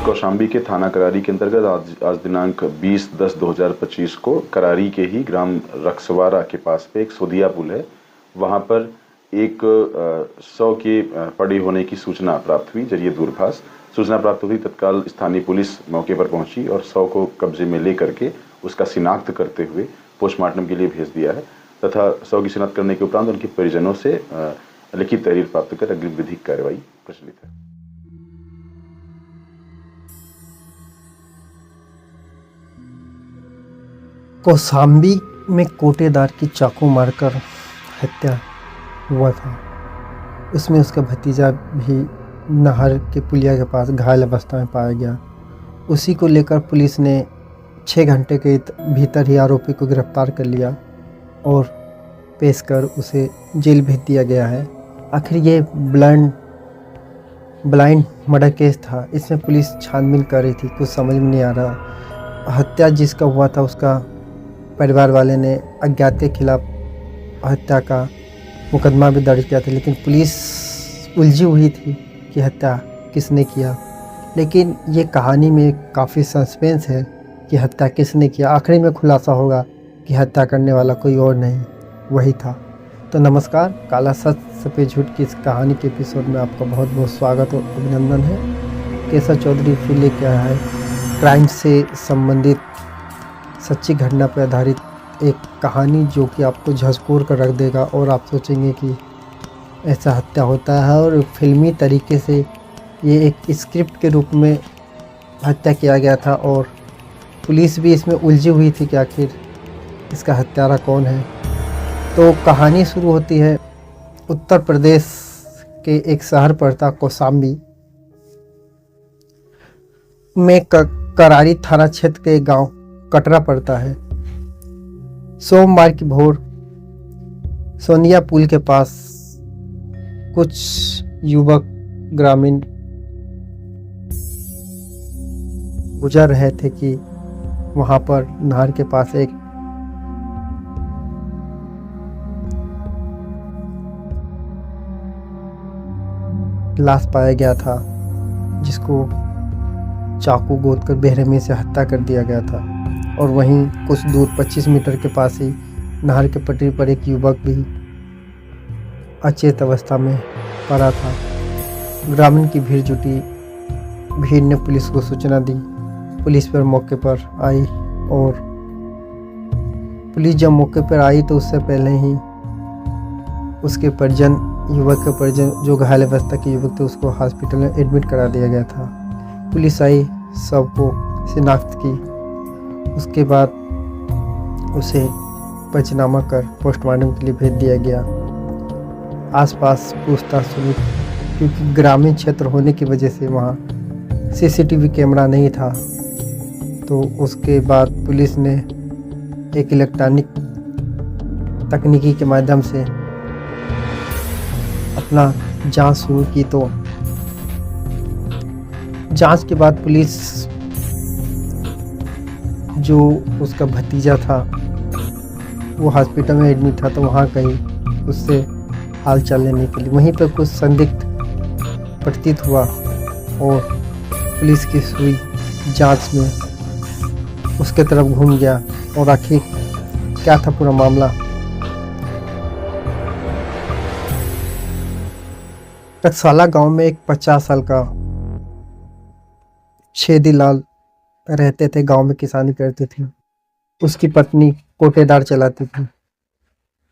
कौशाम्बी के थाना करारी के अंतर्गत आज दिनांक 20/10/2025 को करारी के ही ग्राम रक्सवारा के पास पे एक सोदिया पुल है, वहां पर एक 100 के पड़े होने की सूचना प्राप्त हुई। जरिए दूरभाष सूचना प्राप्त हुई, तत्काल स्थानीय पुलिस मौके पर पहुंची और 100 को कब्जे में लेकर के उसका शिनाख्त करते हुए पोस्टमार्टम के लिए भेज दिया है तथा 100 की शिनाख्त करने के उपरांत उनके परिजनों से लिखित तहरीर प्राप्त कर अग्रिम विधिक कार्रवाई प्रचलित है। कौशाम्बी में कोटेदार की चाकू मारकर हत्या हुआ था। उसमें उसका भतीजा भी नहर के पुलिया के पास घायल अवस्था में पाया गया। उसी को लेकर पुलिस ने 6 घंटे के भीतर ही आरोपी को गिरफ्तार कर लिया और पेश कर उसे जेल भेज दिया गया है। आखिर ये ब्लाइंड मर्डर केस था। इसमें पुलिस छानबीन कर रही थी, कुछ समझ में नहीं आ रहा। हत्या जिसका हुआ था उसका परिवार वाले ने अज्ञात के खिलाफ हत्या का मुकदमा भी दर्ज किया था, लेकिन पुलिस उलझी हुई थी कि हत्या किसने किया। लेकिन ये कहानी में काफ़ी सस्पेंस है कि हत्या किसने किया। आखिरी में खुलासा होगा कि हत्या करने वाला कोई और नहीं, वही था। तो नमस्कार, काला सच सफ़ेद झूठ की इस कहानी के एपिसोड में आपका बहुत बहुत स्वागत और अभिनंदन है। केशव चौधरी फिर लेके आया है क्राइम से संबंधित सच्ची घटना पर आधारित एक कहानी, जो कि आपको झकझोर कर रख देगा और आप सोचेंगे कि ऐसा हत्या होता है। और फिल्मी तरीके से ये एक स्क्रिप्ट के रूप में हत्या किया गया था और पुलिस भी इसमें उलझी हुई थी कि आखिर इसका हत्यारा कौन है। तो कहानी शुरू होती है उत्तर प्रदेश के एक शहर पड़ता कौशाम्बी में करारी थाना क्षेत्र के गांव कटरा पड़ता है। सोमवार की भोर सोनिया पुल के पास कुछ युवक ग्रामीण गुजर रहे थे कि वहां पर नहर के पास एक लाश पाया गया था, जिसको चाकू गोदकर बेरहमी से हत्या कर दिया गया था। और वहीं कुछ दूर 25 मीटर के पास ही नहर के पटरी पर एक युवक भी अचेत अवस्था में पड़ा था। ग्रामीण की भीड़ जुटी। भीड़ ने पुलिस को सूचना दी। पुलिस पर मौके पर आई और पुलिस जब मौके पर आई तो उससे पहले ही उसके परिजन, युवक के परिजन जो घायल अवस्था के युवक थे, उसको हॉस्पिटल में एडमिट करा दिया गया था। पुलिस आई, सबको शिनाख्त की। उसके बाद उसे पंचनामा कर पोस्टमार्टम के लिए भेज दिया गया। आसपास पूछताछ शुरू, क्योंकि ग्रामीण क्षेत्र होने की वजह से वहाँ सीसीटीवी कैमरा नहीं था। तो उसके बाद पुलिस ने एक इलेक्ट्रॉनिक तकनीकी के माध्यम से अपना जांच शुरू की। तो जांच के बाद पुलिस, जो उसका भतीजा था वो हॉस्पिटल में एडमिट था, तो वहाँ गई उससे हाल चाल लेने के लिए। वहीं पर कुछ संदिग्ध प्रतीत हुआ और पुलिस की सुई जांच में उसके तरफ घूम गया। और आखिर क्या था पूरा मामला। टकसाला गांव में एक 50 साल का छेदी लाल रहते थे। गांव में किसानी करते थे। उसकी पत्नी कोटेदार चलाती थी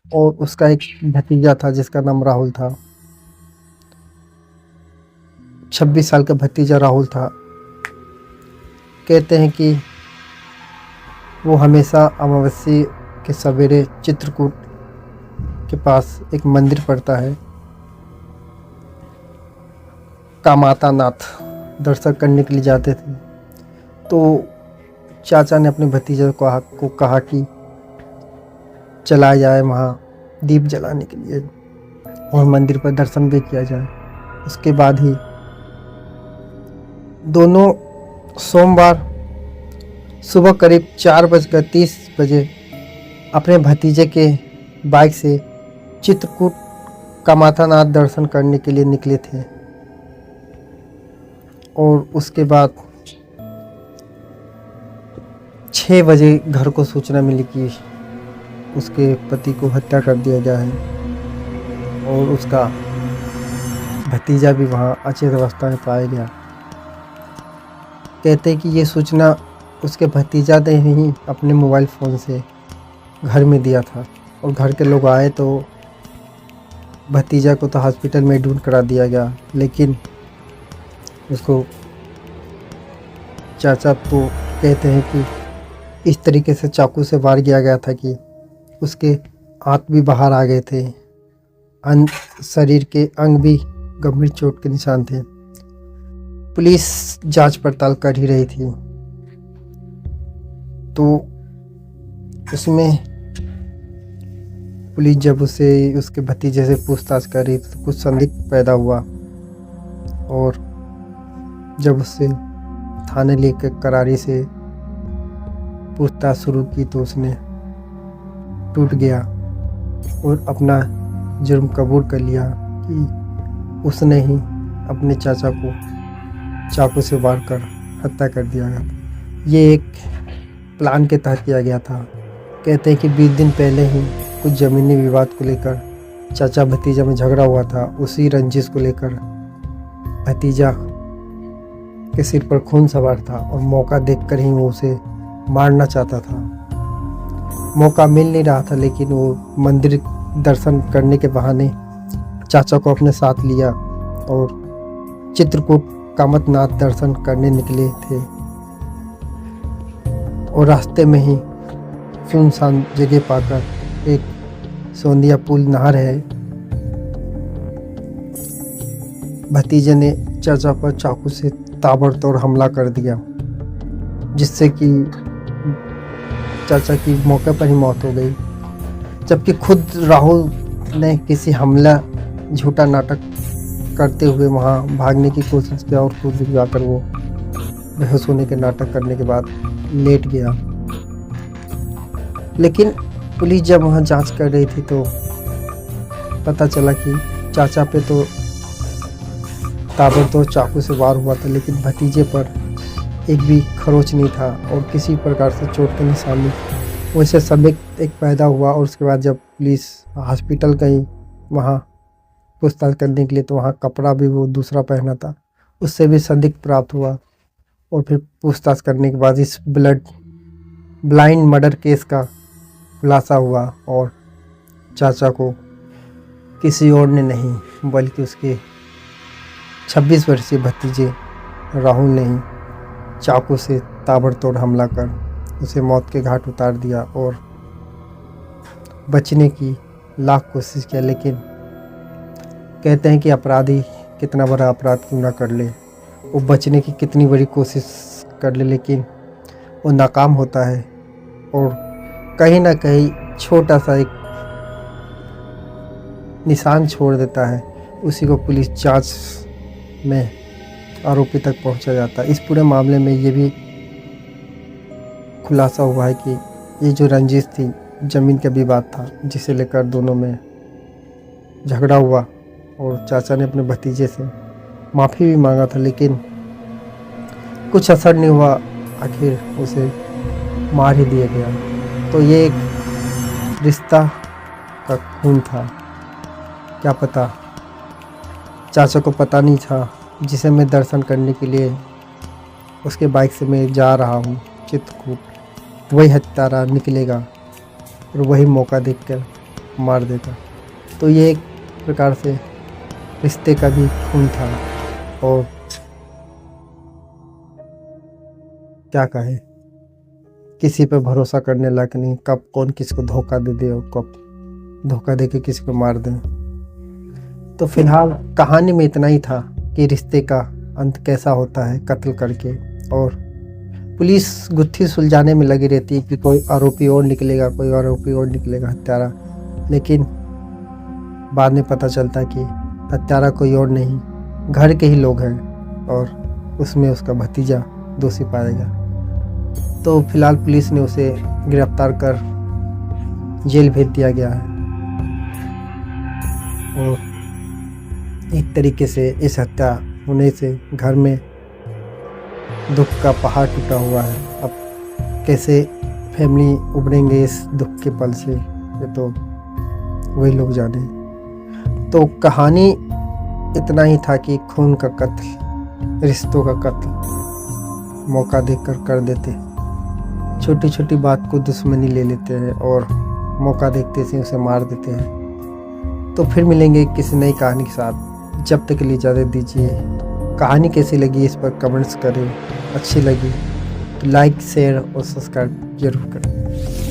और उसका एक भतीजा था जिसका नाम राहुल था। 26 साल का भतीजा राहुल था। कहते हैं कि वो हमेशा अमावस्या के सवेरे चित्रकूट के पास एक मंदिर पड़ता है, कामाता नाथ, दर्शन करने के लिए जाते थे। तो चाचा ने अपने भतीजे को कहा कि चला जाए वहाँ दीप जलाने के लिए और मंदिर पर दर्शन भी किया जाए। उसके बाद ही दोनों सोमवार सुबह करीब 4:30 अपने भतीजे के बाइक से चित्रकूट कामातानाथ दर्शन करने के लिए निकले थे। और उसके बाद 6 बजे घर को सूचना मिली कि उसके पति को हत्या कर दिया गया है और उसका भतीजा भी वहाँ अचेत अवस्था में पाया गया। कहते हैं कि ये सूचना उसके भतीजा ने ही अपने मोबाइल फ़ोन से घर में दिया था और घर के लोग आए तो भतीजा को तो हॉस्पिटल में एडमिट करा दिया गया, लेकिन उसको चाचा तो कहते हैं कि इस तरीके से चाकू से वार किया गया था कि उसके हाथ भी बाहर आ गए थे, शरीर के अंग भी गंभीर चोट के निशान थे। पुलिस जांच पड़ताल कर ही रही थी तो उसमें पुलिस जब उसके भतीजे से पूछताछ कर रही थी तो कुछ संदिग्ध पैदा हुआ और जब उससे थाने लेकर करारी से पूछताछ शुरू की तो उसने टूट गया और अपना जुर्म कबूल कर लिया कि उसने ही अपने चाचा को चाकू से वार कर हत्या कर दिया गया। ये एक प्लान के तहत किया गया था। कहते हैं कि 20 दिन पहले ही कुछ ज़मीनी विवाद को लेकर चाचा भतीजा में झगड़ा हुआ था। उसी रंजिश को लेकर भतीजा के सिर पर खून सवार था और मौका देखकर ही वो उसे मारना चाहता था। मौका मिल नहीं रहा था, लेकिन वो मंदिर दर्शन करने के बहाने चाचा को अपने साथ लिया और चित्रकूट कामतनाथ दर्शन करने निकले थे और रास्ते में ही सुनसान जगह पाकर एक सोंदिया पुल नहर है, भतीजे ने चाचा पर चाकू से ताबड़तोड़ हमला कर दिया, जिससे कि चाचा की मौके पर ही मौत हो गई। जबकि खुद राहुल ने किसी हमला झूठा नाटक करते हुए वहाँ भागने की कोशिश किया और खुद भी जाकर वो बेहोश होने के नाटक करने के बाद लेट गया। लेकिन पुलिस जब वहाँ जांच कर रही थी तो पता चला कि चाचा पे तो ताबड़तोड़ चाकू से वार हुआ था, लेकिन भतीजे पर एक भी खरोच नहीं था और किसी प्रकार से चोट के निशान नहीं। वैसे संदिग्ध एक पैदा हुआ और उसके बाद जब पुलिस हॉस्पिटल गई वहाँ पूछताछ करने के लिए तो वहाँ कपड़ा भी वो दूसरा पहना था, उससे भी संदिग्ध प्राप्त हुआ और फिर पूछताछ करने के बाद इस ब्लाइंड मर्डर केस का खुलासा हुआ और चाचा को किसी और ने नहीं बल्कि उसके 26 वर्षीय भतीजे राहुल ने ही चाकू से ताबड़तोड़ हमला कर उसे मौत के घाट उतार दिया और बचने की लाख कोशिश किया। लेकिन कहते हैं कि अपराधी कितना बड़ा अपराध क्यों ना कर ले, वो बचने की कितनी बड़ी कोशिश कर ले, लेकिन वो नाकाम होता है और कहीं ना कहीं छोटा सा एक निशान छोड़ देता है। उसी को पुलिस जांच में आरोपी तक पहुंचा जाता है। इस पूरे मामले में ये भी खुलासा हुआ है कि ये जो रंजिश थी ज़मीन का विवाद था, जिसे लेकर दोनों में झगड़ा हुआ और चाचा ने अपने भतीजे से माफ़ी भी मांगा था, लेकिन कुछ असर नहीं हुआ, आखिर उसे मार ही दिया गया। तो ये एक रिश्ता का खून था। क्या पता चाचा को पता नहीं था, जिसे मैं दर्शन करने के लिए उसके बाइक से मैं जा रहा हूँ चित्रकूट, वही हत्यारा निकलेगा और वही मौका देखकर मार देगा। तो ये एक प्रकार से रिश्ते का भी खून था और क्या कहें, किसी पर भरोसा करने लायक नहीं, कब कौन किसको धोखा दे दे और कब धोखा दे के किसी को मार दे। तो फिलहाल कहानी में इतना ही था कि रिश्ते का अंत कैसा होता है कत्ल करके, और पुलिस गुत्थी सुलझाने में लगी रहती है कि कोई आरोपी और निकलेगा, कोई आरोपी और निकलेगा हत्यारा, लेकिन बाद में पता चलता कि हत्यारा कोई और नहीं, घर के ही लोग हैं और उसमें उसका भतीजा दोषी पाया गया। तो फिलहाल पुलिस ने उसे गिरफ्तार कर जेल भेज दिया गया है और एक तरीके से इस हत्या होने से घर में दुख का पहाड़ टूटा हुआ है। अब कैसे फैमिली उभरेंगे इस दुख के पल से, ये तो वही लोग जाने। तो कहानी इतना ही था कि खून का कत्ल, रिश्तों का कत्ल मौका देकर कर देते। छोटी छोटी बात को दुश्मनी ले लेते हैं और मौका देखते से उसे मार देते हैं। तो फिर मिलेंगे किसी नई कहानी के साथ। जब तक के लिए इजाज़त दीजिए। कहानी कैसी लगी इस पर कमेंट्स करें, अच्छी लगी तो लाइक शेयर और सब्सक्राइब जरूर करें।